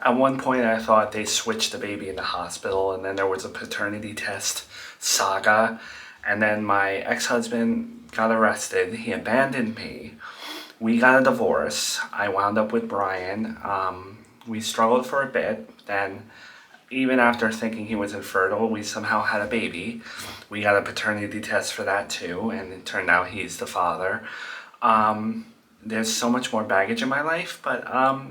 At one point, I thought they switched the baby in the hospital, and then there was a paternity test saga. And then my ex-husband got arrested. He abandoned me. We got a divorce. I wound up with Brian. We struggled for a bit. Then, even after thinking he was infertile, we somehow had a baby. We got a paternity test for that too, and it turned out he's the father. There's so much more baggage in my life, but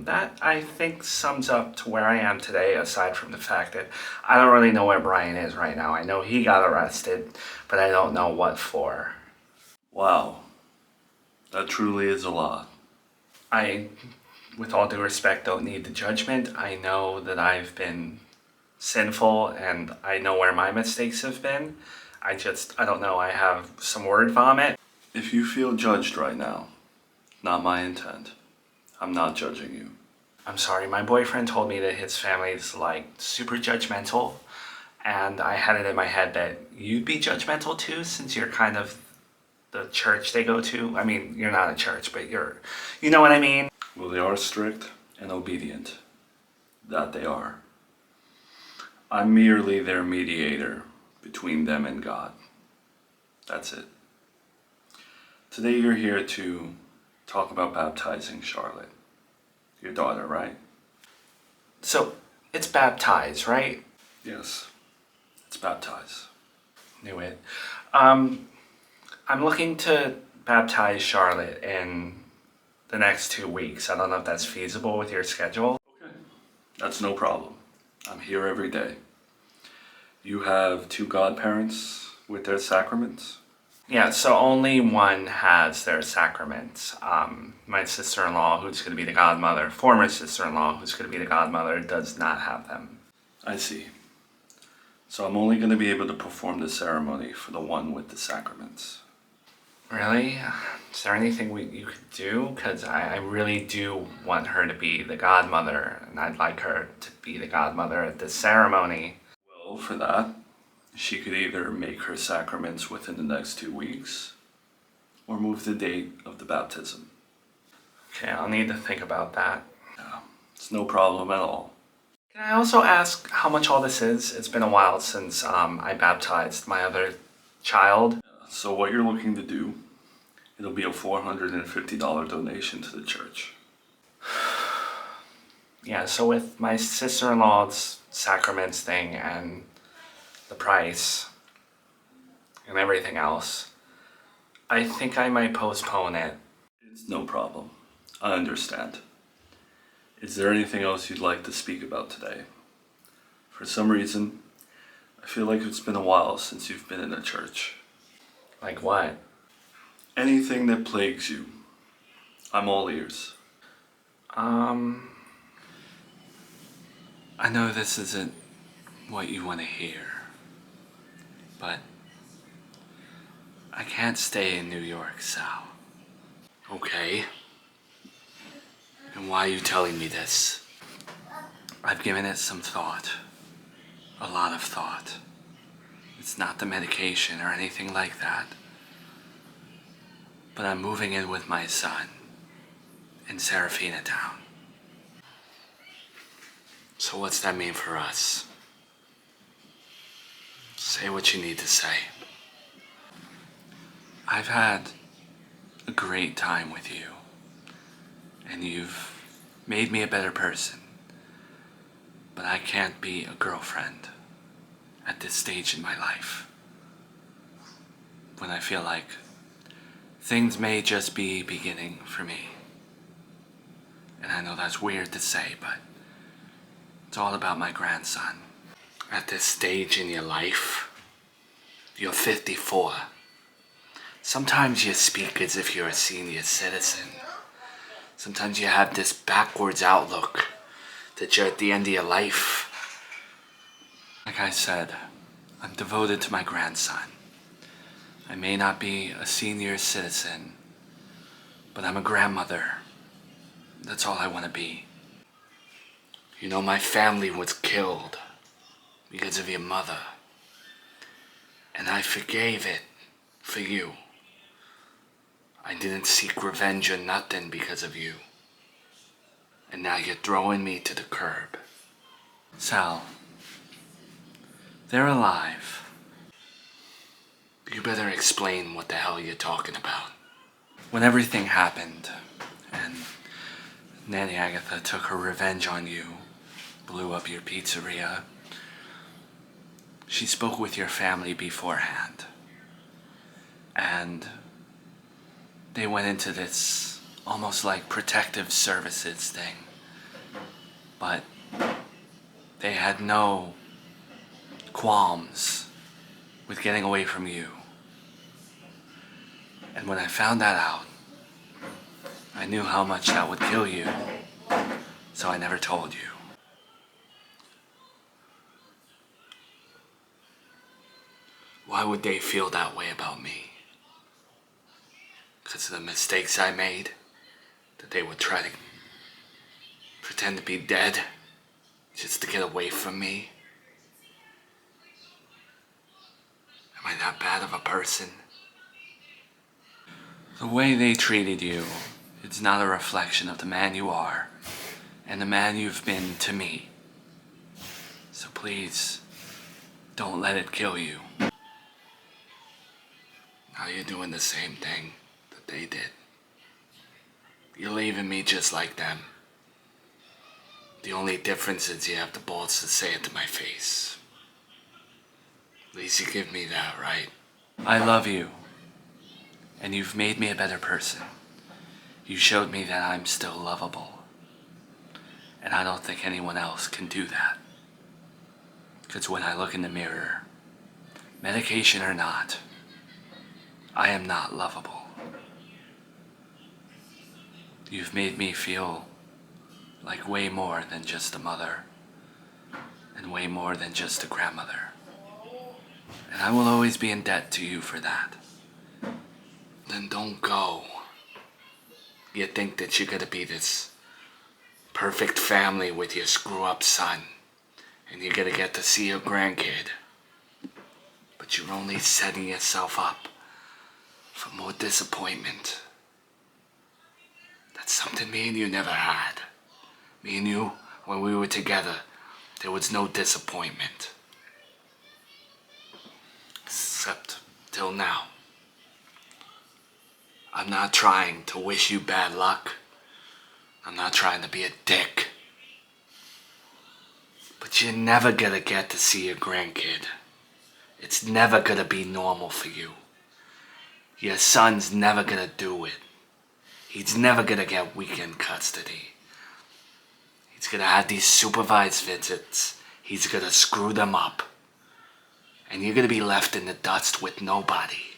that I think sums up to where I am today, aside from the fact that I don't really know where Brian is right now. I know he got arrested, but I don't know what for. Wow, that truly is a lot. I, with all due respect, don't need the judgment. I know that I've been sinful and I know where my mistakes have been. I don't know, I have some word vomit. If you feel judged right now, not my intent. I'm not judging you. I'm sorry, my boyfriend told me that his family's like super judgmental, and I had it in my head that you'd be judgmental too, since you're kind of the church they go to. I mean, you're not a church, but you know what I mean? Well, they are strict and obedient. That they are. I'm merely their mediator between them and God. That's it. Today you're here to talk about baptizing Charlotte, your daughter, right? So, it's baptized, right? Yes, it's baptized. Knew it. I'm looking to baptize Charlotte in the next 2 weeks. I don't know if that's feasible with your schedule. Okay, that's no problem. I'm here every day. You have 2 godparents with their sacraments? Yeah, so only one has their sacraments. My sister-in-law, who's going to be the godmother, former sister-in-law, who's going to be the godmother, does not have them. I see. So I'm only going to be able to perform the ceremony for the one with the sacraments. Really? Is there anything you could do? Because I really do want her to be the godmother, and I'd like her to be the godmother at this ceremony. Well, for that, she could either make her sacraments within the next 2 weeks, or move the date of the baptism. Okay, I'll need to think about that. Yeah, it's no problem at all. Can I also ask how much all this is? It's been a while since I baptized my other child. So what you're looking to do, it'll be a $450 donation to the church. Yeah, so with my sister-in-law's sacraments thing and the price and everything else, I think I might postpone it. It's no problem. I understand. Is there anything else you'd like to speak about today? For some reason, I feel like it's been a while since you've been in a church. Like what? Anything that plagues you. I'm all ears. I know this isn't what you want to hear, but I can't stay in New York, Sal. Okay? And why are you telling me this? I've given it some thought. A lot of thought. It's not the medication or anything like that. But I'm moving in with my son in Serafina Town. So what's that mean for us? Say what you need to say. I've had a great time with you, and you've made me a better person. But I can't be a girlfriend at this stage in my life, when I feel like things may just be beginning for me. And I know that's weird to say, but it's all about my grandson. At this stage in your life, you're 54. Sometimes you speak as if you're a senior citizen. Sometimes you have this backwards outlook that you're at the end of your life. Like I said, I'm devoted to my grandson. I may not be a senior citizen, but I'm a grandmother. That's all I want to be. You know, my family was killed because of your mother. And I forgave it for you. I didn't seek revenge or nothing because of you. And now you're throwing me to the curb. Sal, they're alive. You better explain what the hell you're talking about. When everything happened, and Nanny Agatha took her revenge on you, blew up your pizzeria, she spoke with your family beforehand. And they went into this almost like protective services thing. But they had no qualms with getting away from you. And when I found that out, I knew how much that would kill you, so I never told you. Why would they feel that way about me? Because of the mistakes I made? That they would try to pretend to be dead just to get away from me? Am I that bad of a person? The way they treated you is not a reflection of the man you are and the man you've been to me. So please, don't let it kill you. Now you're doing the same thing that they did. You're leaving me just like them. The only difference is you have the balls to say it to my face. At least you give me that, right? I love you. And you've made me a better person. You showed me that I'm still lovable. And I don't think anyone else can do that. Because when I look in the mirror, medication or not, I am not lovable. You've made me feel like way more than just a mother, and way more than just a grandmother. And I will always be in debt to you for that. Then don't go. You think that you're gonna be this perfect family with your screw-up son, and you're gonna get to see your grandkid. But you're only setting yourself up for more disappointment. That's something me and you never had. Me and you, when we were together, there was no disappointment. Except till now. I'm not trying to wish you bad luck. I'm not trying to be a dick. But you're never gonna get to see your grandkid. It's never gonna be normal for you. Your son's never gonna do it. He's never gonna get weekend custody. He's gonna have these supervised visits. He's gonna screw them up. And you're gonna be left in the dust with nobody.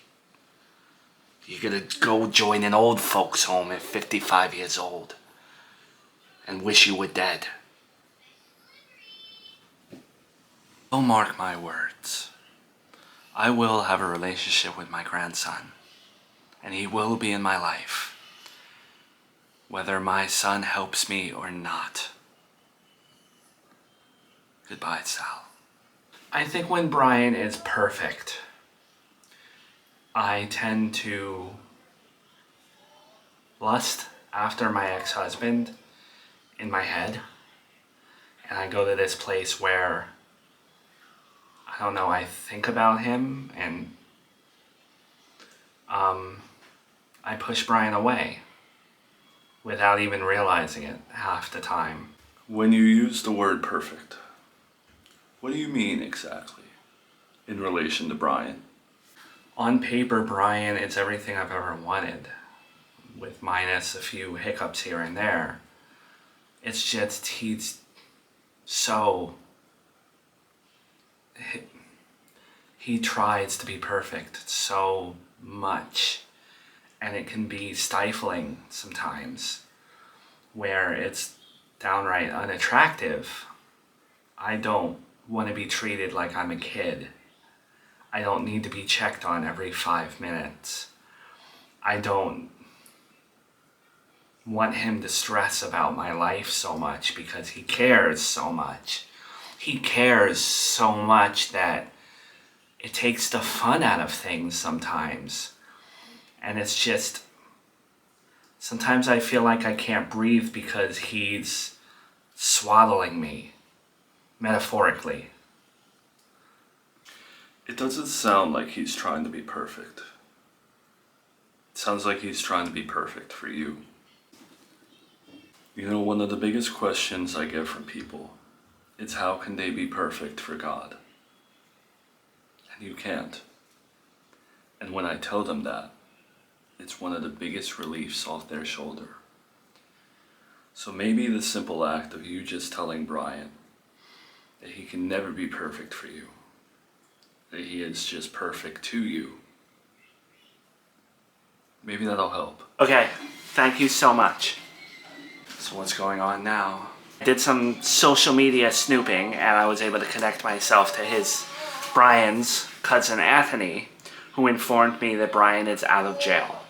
You're gonna go join an old folks home at 55 years old and wish you were dead. Don't mark my words. I will have a relationship with my grandson, and he will be in my life, whether my son helps me or not. Goodbye, Sal. I think when Brian is perfect, I tend to lust after my ex-husband in my head. And I go to this place where, I don't know, I think about him and I push Brian away without even realizing it half the time. When you use the word perfect, what do you mean exactly in relation to Brian? On paper, Brian is everything I've ever wanted, with minus a few hiccups here and there. It's just he's so... He tries to be perfect so much, and it can be stifling sometimes, where it's downright unattractive. I don't want to be treated like I'm a kid. I don't need to be checked on every 5 minutes. I don't want him to stress about my life so much because he cares so much. He cares so much that it takes the fun out of things sometimes. And it's just, sometimes I feel like I can't breathe because he's swaddling me Metaphorically. It doesn't sound like he's trying to be perfect. It sounds like he's trying to be perfect for you. You know, one of the biggest questions I get from people is how can they be perfect for God? And you can't. And when I tell them that, it's one of the biggest reliefs off their shoulder. So maybe the simple act of you just telling Brian that he can never be perfect for you, that he is just perfect to you, maybe that'll help. Okay, thank you so much. So what's going on now? I did some social media snooping and I was able to connect myself to Brian's cousin Anthony, who informed me that Brian is out of jail.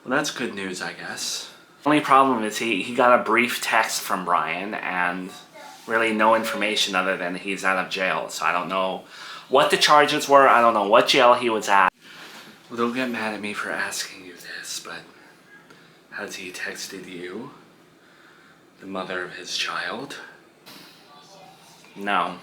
Well, that's good news, I guess. The only problem is he got a brief text from Brian and really no information other than he's out of jail. So I don't know what the charges were. I don't know what jail he was at. Well, don't get mad at me for asking you this, but has he texted you, the mother of his child? No.